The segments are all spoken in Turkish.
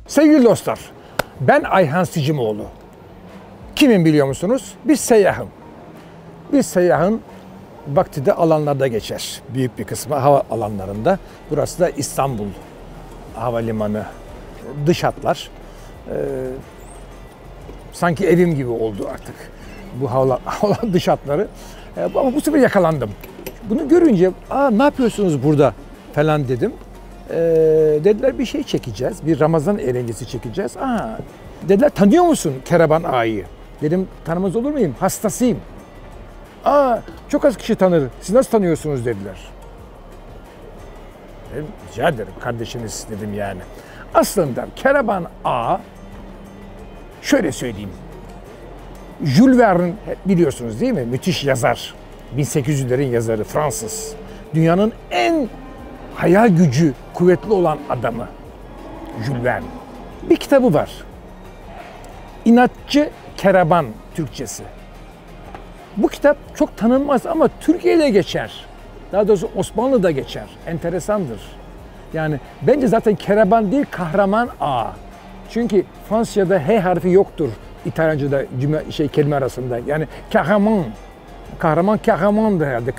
Sevgili dostlar, ben Ayhan Sicimoğlu. Kimim biliyor musunuz? Bir seyyahım. Bir seyyahın vakti de alanlarda geçer. Büyük bir kısmı hava alanlarında. Burası da İstanbul Havalimanı. Dış hatlar. Sanki evim gibi oldu artık bu hava dış hatları. Ama bu sefer yakalandım. Bunu görünce ne yapıyorsunuz burada falan dedim. Dediler bir şey çekeceğiz. Bir Ramazan eğlencesi çekeceğiz. Dediler tanıyor musun Kereban Ağa'yı? Dedim tanımaz olur muyum? Hastasıyım. Çok az kişi tanır. Siz nasıl tanıyorsunuz dediler. Dedim, rica ederim kardeşiniz dedim yani. Aslında Kereban Ağa şöyle söyleyeyim. Jules Verne biliyorsunuz değil mi? Müthiş yazar. 1800'lerin yazarı Fransız. Dünyanın en hayal gücü kuvvetli olan adamı Jules Verne. Bir kitabı var. İnatçı Kereban Türkçesi. Bu kitap çok tanınmaz ama Türkiye'de geçer. Daha doğrusu Osmanlı'da geçer. Enteresandır. Yani bence zaten Kereban değil Kahraman Ağa. Çünkü Fransızca'da H harfi yoktur. İtalyanca'da kelime arasında. Yani kahramandı herhalde.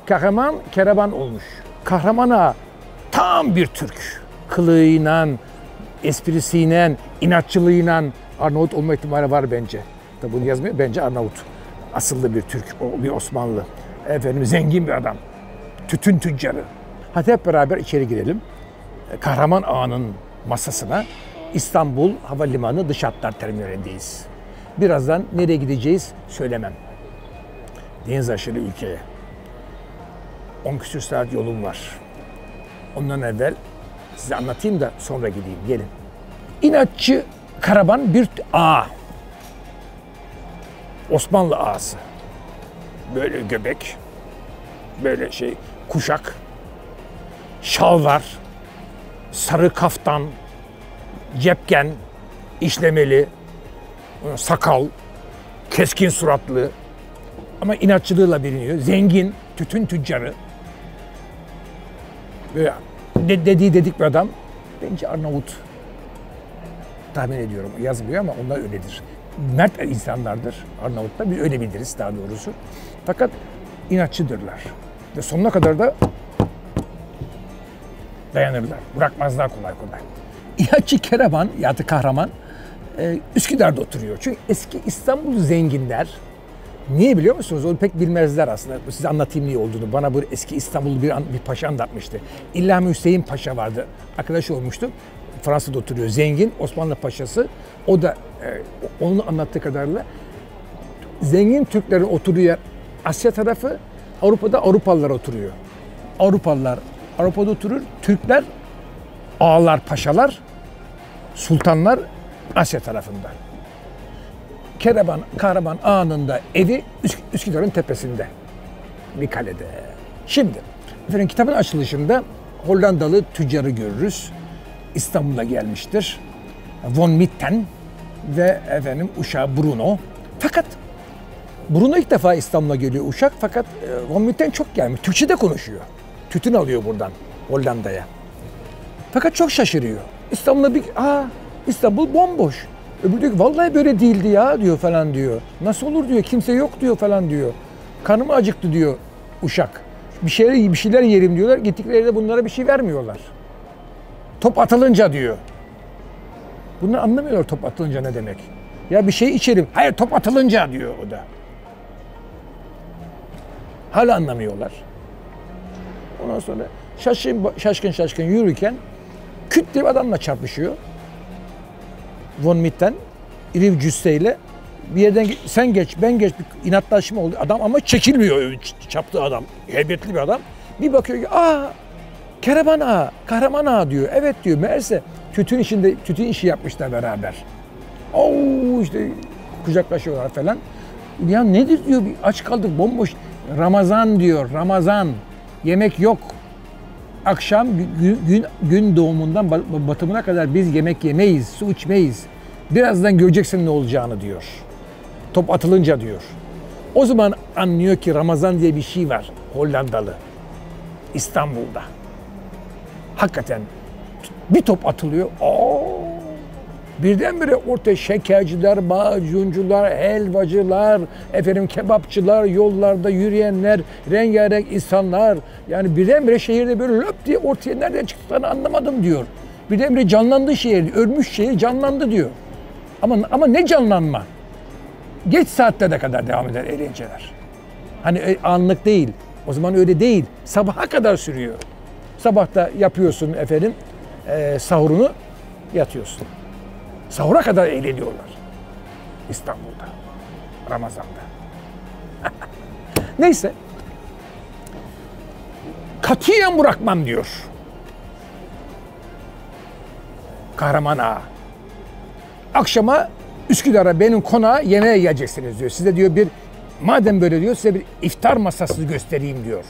Kahraman Kereban olmuş. Kahraman Ağa tam bir Türk. Kılığıyla, esprisiyle, inatçılığıyla Arnavut olma ihtimali var bence. Tabi bunu yazmıyor. Bence Arnavut. Asıllı bir Türk, bir Osmanlı. Zengin bir adam. Tütün tüccarı. Hadi hep beraber içeri girelim. Kahraman Ağa'nın masasına. İstanbul Havalimanı Dış Hatlar Terminalindeyiz. Birazdan nereye gideceğiz söylemem. Deniz aşırı ülkeye. 10 küsur saat yolum var. Ondan evvel size anlatayım da sonra gideyim. Gelin. İnatçı Karaban bir ağa. Osmanlı ağası. Böyle göbek, böyle kuşak, şalvar, sarı kaftan, cepken, işlemeli, sakal, keskin suratlı ama inatçılığıyla biliniyor. Zengin, tütün tüccarı. Böyle dedik bir adam. Bence Arnavut. Tahmin ediyorum. Yazmıyor ama onlar öyledir. Mert insanlardır Arnavutlar. Biz öyle biliriz daha doğrusu. Fakat inatçıdırlar. Ve sonuna kadar da dayanırlar. Bırakmazlar kolay kolay. İnatçı Kereban ya da kahraman Üsküdar'da oturuyor. Çünkü eski İstanbul zenginler niye biliyor musunuz? Onu pek bilmezler aslında. Size anlatayım niye olduğunu. Bana bu eski İstanbul'u bir paşa anlatmıştı. İllami Hüseyin Paşa vardı. Arkadaş olmuştu. Fransa'da oturuyor. Zengin Osmanlı Paşası. O da onun anlattığı kadarıyla zengin Türklerin oturduğu yer Asya tarafı, Avrupa'da Avrupalılar oturuyor. Avrupalılar Avrupa'da oturur. Türkler, ağalar, paşalar, sultanlar Asya tarafında. Kahraman Ağa'nın da evi Üsküdar'ın tepesinde. Bir kalede. Şimdi kitabın açılışında Hollandalı tüccarı görürüz. İstanbul'a gelmiştir. Von Mitten ve uşağı Bruno. Fakat Bruno ilk defa İstanbul'a geliyor uşak. Fakat Von Mitten çok gelmiş. Türkçe de konuşuyor. Tütün alıyor buradan Hollanda'ya. Fakat çok şaşırıyor. İstanbul bomboş. Öbürü diyor ki vallahi böyle değildi ya diyor falan diyor. Nasıl olur diyor. Kimse yok diyor falan diyor. Karnım acıktı diyor uşak. Bir şeyler yerim diyorlar. Gittiklerinde bunlara bir şey vermiyorlar. Top atılınca diyor. Bunlar anlamıyorlar top atılınca ne demek. Ya bir şey içerim. Hayır top atılınca diyor o da. Hala anlamıyorlar. Ondan sonra şaşkın yürürken küt diye bir adamla çarpışıyor. Von Mitten iri cüsseyle bir yerden sen geç ben geç bir inatlaşma oldu. Adam ama çekilmiyor çarptığı adam. Heybetli bir adam. Bir bakıyor ki Kereban Ağa, Kahraman Ağa diyor. Evet diyor. Meğerse tütün işi yapmışlar beraber. Kucaklaşıyorlar falan. Ya nedir diyor, aç kaldık bomboş. Ramazan diyor, Ramazan. Yemek yok. Akşam gün doğumundan batımına kadar biz yemek yemeyiz, su içmeyiz. Birazdan göreceksin ne olacağını diyor. Top atılınca diyor. O zaman anlıyor ki Ramazan diye bir şey var Hollandalı. İstanbul'da. Hakikaten bir top atılıyor. Birdenbire ortaya şekerciler, macuncular, helvacılar, efendim kebapçılar, yollarda yürüyenler, rengarenk insanlar. Yani birdenbire şehirde böyle löp diye ortaya nereden çıktığını anlamadım diyor. Birdenbire canlandı şehir, ölmüş şehir canlandı diyor. Ama ne canlanma? Geç saatlere kadar devam eder eğlenceler. Hani anlık değil. O zaman öyle değil. Sabaha kadar sürüyor. Sabahta yapıyorsun efendim sahurunu, yatıyorsun. Sahura kadar eğleniyorlar İstanbul'da, Ramazan'da. Neyse. Katiyen bırakmam diyor Kahraman Ağa. Akşama Üsküdar'a benim konağa yemeğe geleceksiniz diyor. Size diyor madem böyle diyor size bir iftar masası göstereyim diyor.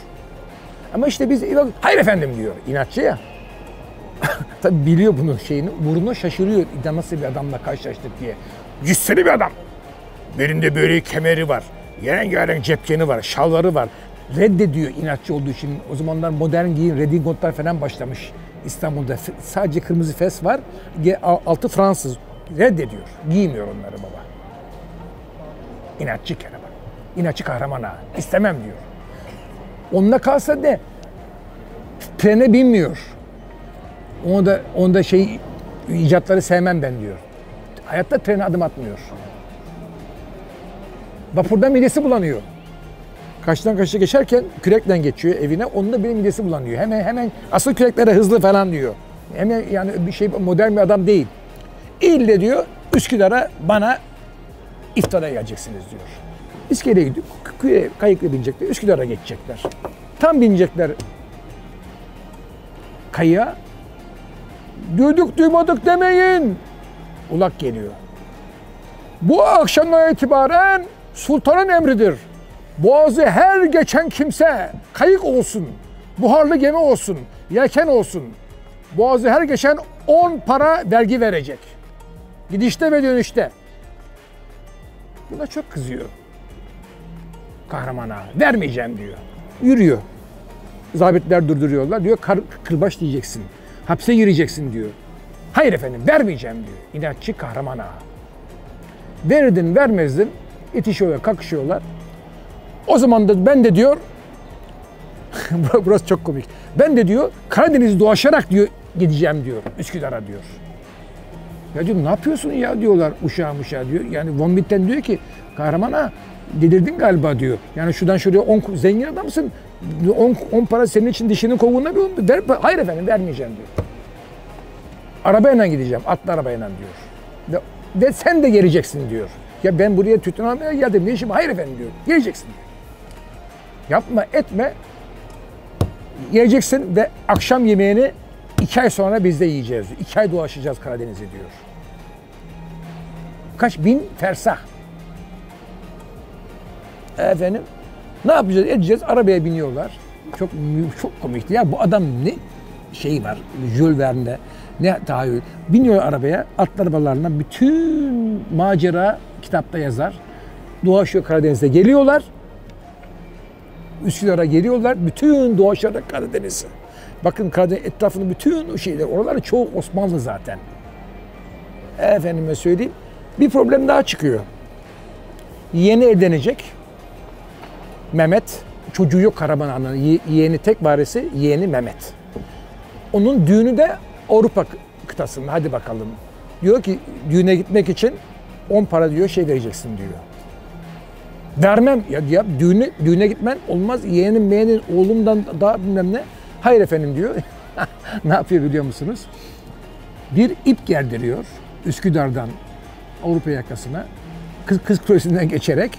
Ama işte biz hayır efendim diyor. İnatçı ya. Tabii biliyor bunun şeyini. Burnuna şaşırıyor. Nasıl bir adamla karşılaştık diye. Cüsseli bir adam. Belinde böyle kemeri var. Rengarenk cepkeni var. Şalvarı var. Reddediyor inatçı olduğu için. O zamanlar modern giyim, redingotlar falan başlamış İstanbul'da. Sadece kırmızı fes var. Altı Fransız. Reddediyor. Giymiyor onları baba. İnatçı Kerem. İnatçı Kahraman Ağa. İstemem diyor. Onunla kalsa ne? Trene binmiyor. Onda icatları sevmem ben diyor. Hayatta trene adım atmıyor. Vapurda midesi bulanıyor. Karşıdan karşıya geçerken kürekle geçiyor evine. Onun da benim midesi bulanıyor. Hemen asıl küreklere hızlı falan diyor. Hemen yani modern bir adam değil. İlle diyor Üsküdar'a bana iftara geleceksiniz diyor. İskeleye gidiyor. Kayıkla binecekler. Üsküdar'a geçecekler. Tam binecekler kayığa. Duyduk duymadık demeyin. Ulak geliyor. Bu akşamdan itibaren sultanın emridir. Boğazı her geçen kimse kayık olsun, buharlı gemi olsun, yelken olsun. Boğazı her geçen 10 para vergi verecek. Gidişte ve dönüşte. Buna çok kızıyor Kahraman Ağa. Vermeyeceğim diyor. Yürüyor. Zabitler durduruyorlar. Diyor kırbaç diyeceksin. Hapse gireceksin diyor. Hayır efendim vermeyeceğim diyor. İnatçı Kahraman Ağa. Verirdin vermezdin. İtişiyorlar, kakışıyorlar. O zaman da ben de diyor burası çok komik. Ben de diyor Karadeniz'i dolaşarak diyor gideceğim diyor Üsküdar'a diyor. Ya diyor ne yapıyorsun ya diyorlar uşağı diyor. Yani Von Bitten diyor ki Kahraman Ağa delirdin galiba diyor. Yani şuradan şuraya 10 zengin adamsın. 10 para senin için dişinin kovuğuna bir ver. Hayır efendim vermeyeceğim diyor. Arabayla gideceğim. Atlı arabayla diyor. Ve sen de geleceksin diyor. Ya ben buraya tütün almaya geldim. Ne işim? Hayır efendim diyor. Geleceksin diyor. Yapma etme. Geleceksin ve akşam yemeğini 2 ay sonra biz de yiyeceğiz diyor. 2 ay dolaşacağız Karadeniz'i diyor. Kaç bin fersah. Efendim ne yapacağız edeceğiz arabaya biniyorlar. Çok komikti ya bu adam ne şey var Jules Verne'de ne tahayyül. Biniyor arabaya atlı arabalarına bütün macera kitapta yazar. Dolaşıyor Karadeniz'de geliyorlar. Üsküdar'a geliyorlar. Bütün dolaşarak Karadeniz'e. Bakın Karadeniz etrafında bütün o şeyler oraları çoğu Osmanlı zaten. Efendime söyleyeyim. Bir problem daha çıkıyor. Yeni evlenecek Mehmet, çocuğu yok Kahraman Ağa'nın, yeğeni tek varisi yeğeni Mehmet. Onun düğünü de Avrupa kıtasında, hadi bakalım. Diyor ki düğüne gitmek için 10 para diyor vereceksin diyor. Vermem ya düğüne gitmen olmaz, yeğenin oğlumdan daha bilmem ne. Hayır efendim diyor. Ne yapıyor biliyor musunuz? Bir ip gerdiriyor Üsküdar'dan Avrupa yakasına, Kız Kulesi'nden geçerek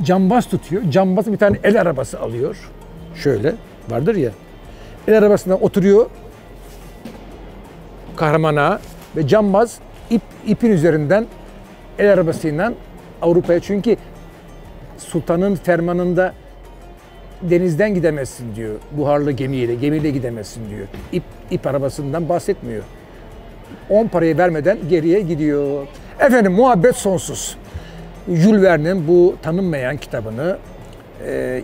cambaz tutuyor. Cambazın bir tane el arabası alıyor. Şöyle vardır ya. El arabasına oturuyor Kahraman Ağa ve cambaz ipin üzerinden el arabasıyla Avrupa'ya, çünkü sultanın fermanında denizden gidemezsin diyor. Buharlı gemiyle gidemezsin diyor. İp arabasından bahsetmiyor. 10 parayı vermeden geriye gidiyor. Efendim muhabbet sonsuz. Jules Verne'in bu tanınmayan kitabını,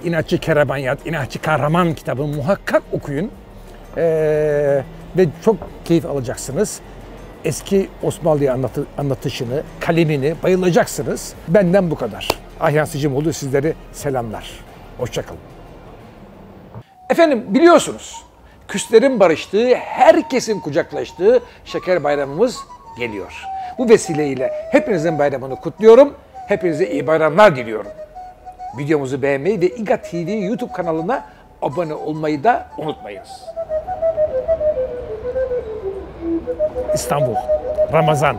İnatçı Kerebanyat, İnatçı Kahraman kitabını muhakkak okuyun. Ve çok keyif alacaksınız. eski Osmanlı'yı anlatışını, kalemini bayılacaksınız. Benden bu kadar. Ayhan Sicimoğlu sizleri selamlar. Hoşça kalın. Efendim biliyorsunuz, küslerin barıştığı, herkesin kucaklaştığı Şeker Bayramımız geliyor. Bu vesileyle hepinizin bayramını kutluyorum. Hepinize iyi bayramlar diliyorum. Videomuzu beğenmeyi ve İGA TV YouTube kanalına abone olmayı da unutmayınız. İstanbul, Ramazan.